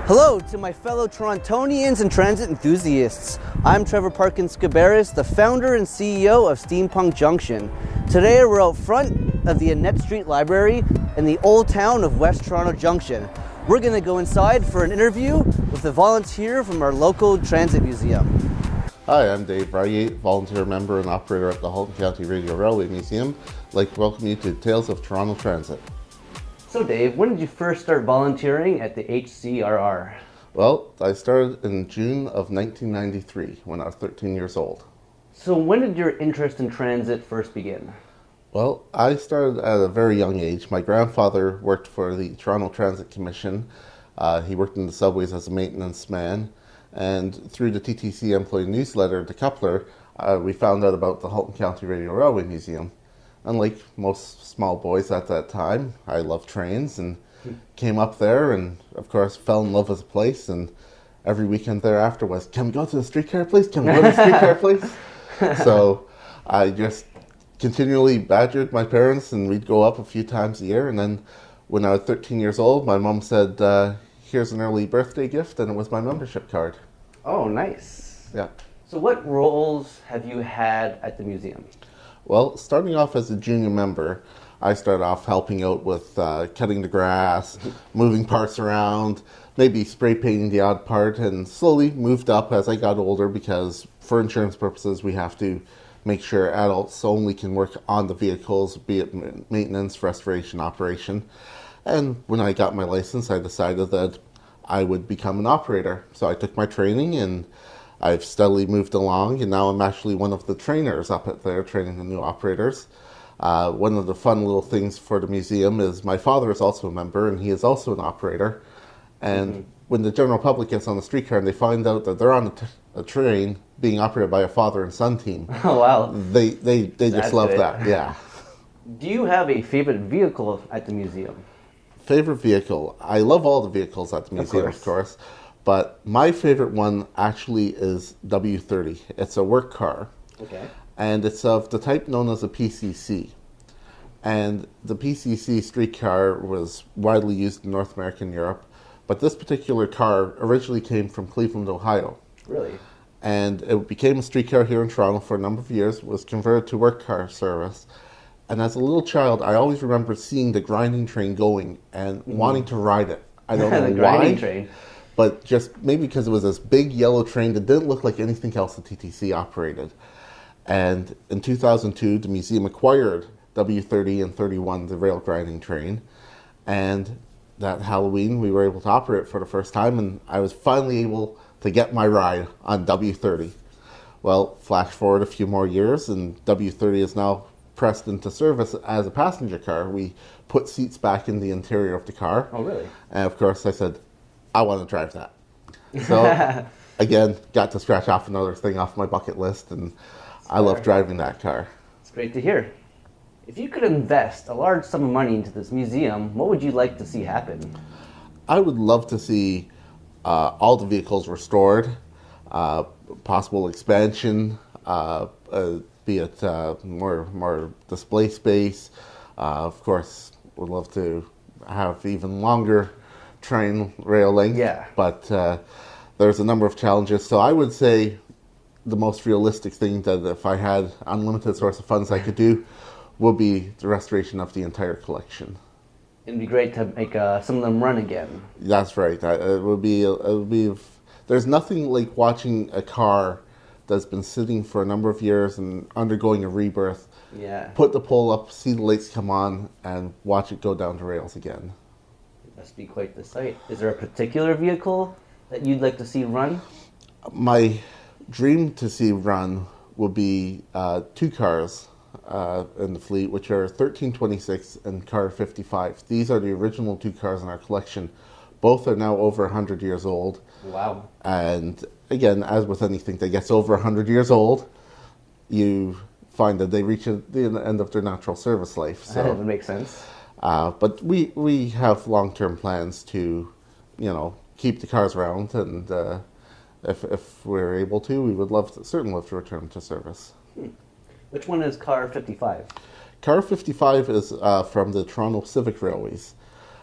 Hello to my fellow Torontonians and transit enthusiasts. I'm Trevor Parkin-Scabaris, the founder and CEO of Steampunk Junction. Today we're out front of the Annette Street Library in the old town of West Toronto Junction. We're going to go inside for an interview with a volunteer from our local transit museum. Hi, I'm Dave Reigate, volunteer member and operator at the Halton County Radial Railway Museum. I'd like to welcome you to Tales of Toronto Transit. So Dave, when did you first start volunteering at the HCRR? Well, I started in June of 1993 when I was 13 years old. So when did your interest in transit first begin? Well, I started at a very young age. My grandfather worked for the Toronto Transit Commission. He worked in the subways as a maintenance man. And through the TTC employee newsletter, The Coupler, we found out about the Halton County Radial Railway Museum. Unlike most small boys at that time, I loved trains and came up there and, of course, fell in love with the place. And every weekend thereafter was, can we go to the streetcar place? Can we go to the streetcar place? So I just continually badgered my parents and we'd go up a few times a year. And then when I was 13 years old, my mom said, here's an early birthday gift, and it was my membership card. Oh, nice. Yeah. So what roles have you had at the museum? Well, starting off as a junior member, I started off helping out with cutting the grass, moving parts around, maybe spray painting the odd part, and slowly moved up as I got older because for insurance purposes we have to make sure adults only can work on the vehicles, be it maintenance, restoration, operation. And when I got my license, I decided that I would become an operator. So I took my training and I've steadily moved along, and now I'm actually one of the trainers up at there training the new operators. One of the fun little things for the museum is my father is also a member and he is also an operator. And when the general public gets on the streetcar and they find out that they're on a train being operated by a father and son team, Oh, wow. they just love that, yeah. Do you have a favorite vehicle at the museum? Favorite vehicle? I love all the vehicles at the museum, of course. But my favorite one actually is W30. It's a work car. Okay. And it's of the type known as a PCC. And the PCC streetcar was widely used in North America and Europe. But this particular car originally came from Cleveland, Ohio. Really? And it became a streetcar here in Toronto for a number of years, was converted to work car service. And as a little child, I always remember seeing the grinding train going and wanting to ride it. I don't know the why. grinding train. But just maybe because it was this big yellow train that didn't look like anything else the TTC operated. And in 2002, the museum acquired W30 and 31, the rail grinding train. And that Halloween, we were able to operate for the first time, and I was finally able to get my ride on W30. Well, flash forward a few more years, and W30 is now pressed into service as a passenger car. We put seats back in the interior of the car. Oh, really? And of course, I said, I want to drive that. So, again, got to scratch off another thing off my bucket list, and I love driving that car. It's great to hear. If you could invest a large sum of money into this museum, what would you like to see happen? I would love to see all the vehicles restored, possible expansion, be it more display space. Of course, would love to have even longer train rail length, yeah. But there's a number of challenges. So I would say the most realistic thing that if I had unlimited source of funds I could do would be the restoration of the entire collection. It'd be great to make some of them run again. That's right. It would be. There's nothing like watching a car that's been sitting for a number of years and undergoing a rebirth. Yeah. Put the pole up, see the lights come on, and watch it go down the rails again. Must be quite the sight. Is there a particular vehicle that you'd like to see run? My dream to see run would be two cars in the fleet, which are 1326 and car 55. These are the original two cars in our collection. Both are now over 100 years old. Wow. And again, as with anything that gets over 100 years old, you find that they reach the end of their natural service life. So that would make sense. But we have long-term plans to, keep the cars around, and if we're able to, we would certainly love to return them to service. Which one is car 55? Car 55 is from the Toronto Civic Railways.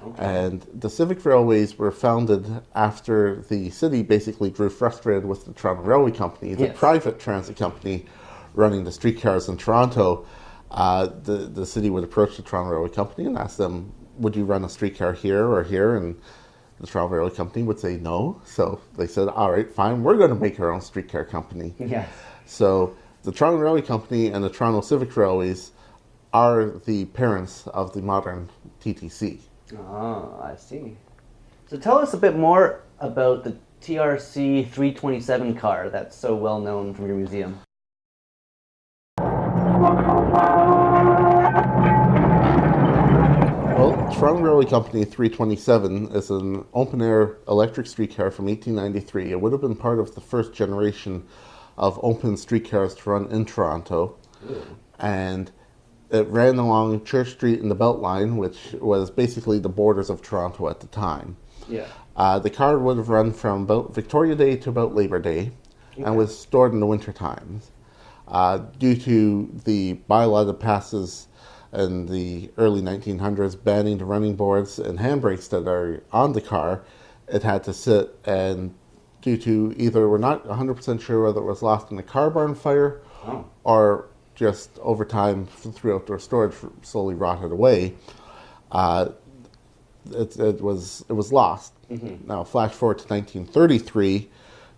Okay. And the civic railways were founded after the city basically grew frustrated with the Toronto Railway Company, the Yes. private transit company running the streetcars in Toronto. The city would approach the Toronto Railway Company and ask them, would you run a streetcar here or here? And the Toronto Railway Company would say no. So they said, all right, fine, we're going to make our own streetcar company. Yes. So the Toronto Railway Company and the Toronto Civic Railways are the parents of the modern TTC. Oh, I see. So tell us a bit more about the TRC 327 car that's so well known from your museum. Well, Toronto Railway Company 327 is an open-air electric streetcar from 1893. It would have been part of the first generation of open streetcars to run in Toronto. Ooh. And it ran along Church Street in the Beltline, which was basically the borders of Toronto at the time. Yeah. The car would have run from about Victoria Day to about Labor Day, and was stored in the winter times. Due to the bylaw that passes in the early 1900s banning the running boards and handbrakes that are on the car, it had to sit, and due to either we're not 100% sure whether it was lost in a car barn fire or just over time through outdoor storage slowly rotted away, it was lost. Mm-hmm. Now, flash forward to 1933,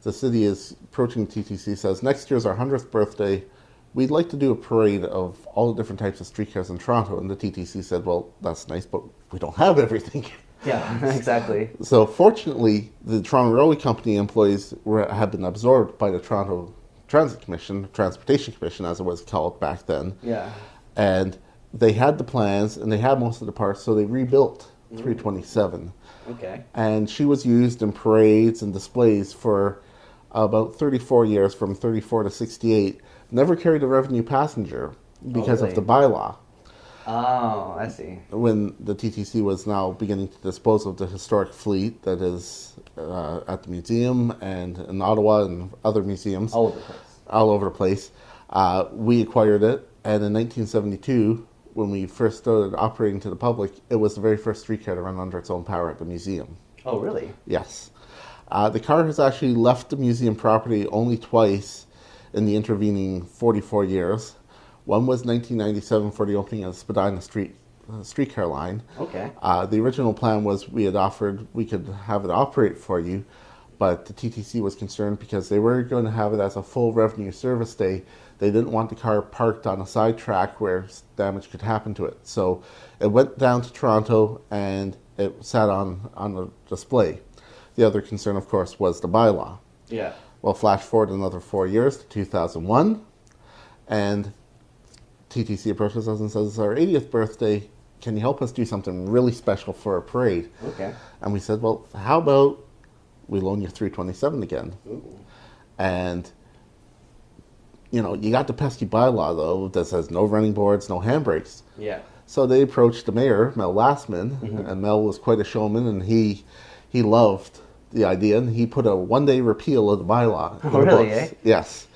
the city is approaching TTC, says, next year's our 100th birthday. We'd like to do a parade of all the different types of streetcars in Toronto. And the TTC said, well, that's nice, but we don't have everything. Yeah, exactly. So fortunately, the Toronto Railway Company employees had been absorbed by the Toronto Transportation Commission, as it was called back then. Yeah. And they had the plans, and they had most of the parts, so they rebuilt 327. Okay. And she was used in parades and displays for about 34 years, from 34 to 68. Never carried a revenue passenger because of the bylaw. Oh, I see. When the TTC was now beginning to dispose of the historic fleet that is at the museum and in Ottawa and other museums. All over the place. All over the place. We acquired it, and in 1972, when we first started operating to the public, it was the very first streetcar to run under its own power at the museum. Oh, really? Yes. The car has actually left the museum property only twice in the intervening 44 years. One was 1997 for the opening of the Spadina streetcar line. Okay. The original plan was we had offered we could have it operate for you, but the TTC was concerned because they were going to have it as a full revenue service day. They didn't want the car parked on a side track where damage could happen to it. So it went down to Toronto and it sat on a display. The other concern, of course, was the bylaw. Yeah. Well, flash forward another 4 years to 2001, and TTC approaches us and says, it's our 80th birthday. Can you help us do something really special for a parade? Okay. And we said, well, how about we loan you 327 again? Ooh. And, you know, you got the pesky bylaw, though, that says no running boards, no handbrakes. Yeah. So they approached the mayor, Mel Lastman, and Mel was quite a showman, and he loved the idea, and he put a one-day repeal of the bylaw. Oh, really, eh? Yes.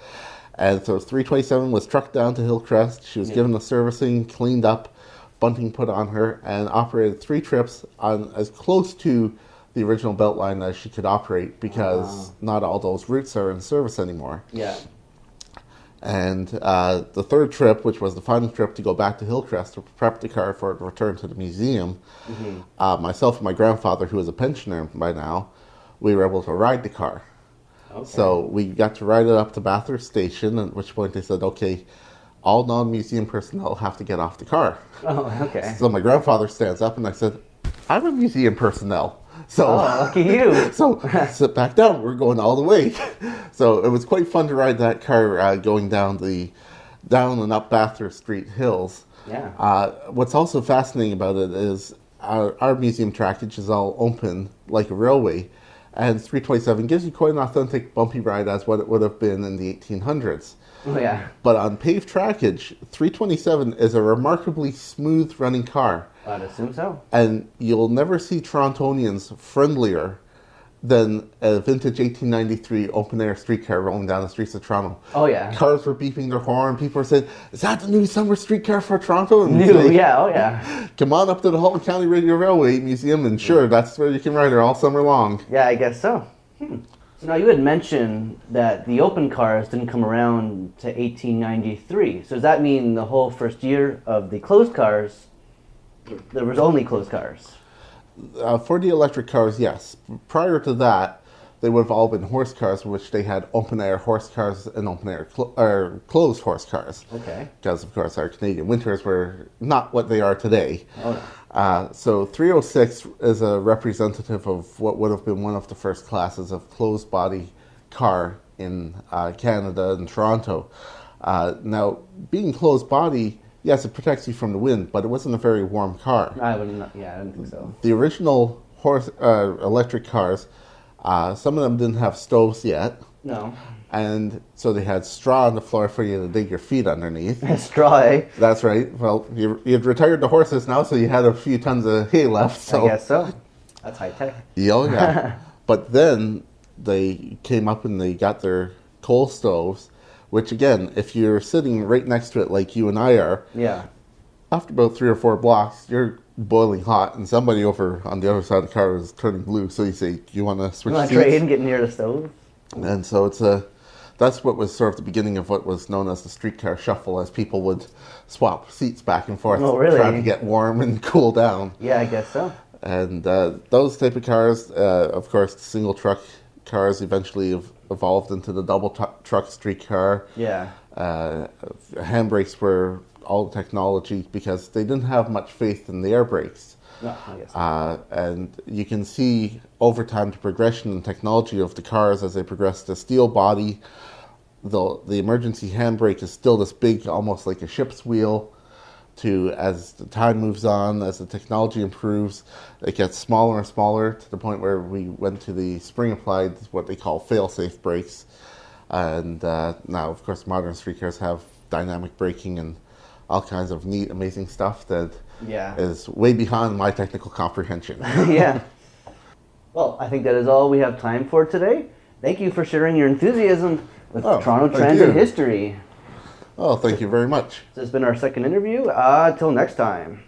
And so 327 was trucked down to Hillcrest. She was given the servicing, cleaned up, bunting put on her, and operated 3 trips on as close to the original Beltline as she could operate, because not all those routes are in service anymore. Yeah. And the 3rd trip, which was the final trip to go back to Hillcrest to prep the car for it to return to the museum, myself and my grandfather, who was a pensioner by now, we were able to ride the car. Okay. So we got to ride it up to Bathurst Station, at which point they said, okay, all non-museum personnel have to get off the car. Oh, okay. So my grandfather stands up, and I said, I'm a museum personnel. So, lucky you. So sit back down. We're going all the way. So it was quite fun to ride that car going down and up Bathurst Street hills. Yeah. What's also fascinating about it is our museum trackage is all open like a railway, and 327 gives you quite an authentic bumpy ride as what it would have been in the 1800s. Oh, yeah. But on paved trackage, 327 is a remarkably smooth running car. I'd assume so. And you'll never see Torontonians friendlier than a vintage 1893 open-air streetcar rolling down the streets of Toronto. Oh, yeah. Cars were beeping their horn. People were saying, "Is that the new summer streetcar for Toronto?" And New, say, yeah, oh, yeah. "Come on up to the Halton County Radial Railway Museum, and sure, that's where you can ride her all summer long." Yeah, I guess so. So now you had mentioned that the open cars didn't come around to 1893. So does that mean the whole first year of the closed cars, there was only closed cars? For the electric cars, yes. Prior to that, they would have all been horse cars, which they had open-air horse cars and open-air closed horse cars. Okay. Because, of course, our Canadian winters were not what they are today. Oh, no. So 306 is a representative of what would have been one of the first classes of closed-body car in Canada and Toronto. Now, being closed-body, yes, it protects you from the wind, but it wasn't a very warm car. I wouldn't. Yeah, I didn't think so. The original electric cars, some of them didn't have stoves yet. No. And so they had straw on the floor for you to dig your feet underneath. Straw, eh? That's right. Well, you'd retired the horses now, so you had a few tons of hay left. So. I guess so. That's high tech. Yeah. But then they came up and they got their coal stoves, which again, if you're sitting right next to it like you and I are, Yeah. after about 3 or 4 blocks, you're boiling hot, and somebody over on the other side of the car is turning blue. So you say, "Do you want to switch You want seats?" to trade and get near the stove? And so that's what was sort of the beginning of what was known as the streetcar shuffle, as people would swap seats back and forth, Oh, really? trying to get warm and cool down. Yeah, I guess so. And those type of cars, of course, the single truck cars eventually evolved into the double truck streetcar. Yeah. Handbrakes were all technology because they didn't have much faith in the air brakes. No, I guess so. And you can see over time the progression in technology of the cars as they progress to steel body. The emergency handbrake is still this big, almost like a ship's wheel. As the time moves on, as the technology improves, it gets smaller and smaller to the point where we went to the spring-applied, what they call fail-safe brakes. And now, of course, modern streetcars have dynamic braking and all kinds of neat, amazing stuff that is way beyond my technical comprehension. Yeah. Well, I think that is all we have time for today. Thank you for sharing your enthusiasm with Toronto transit history. Oh, thank you very much. This has been our second interview. Till next time.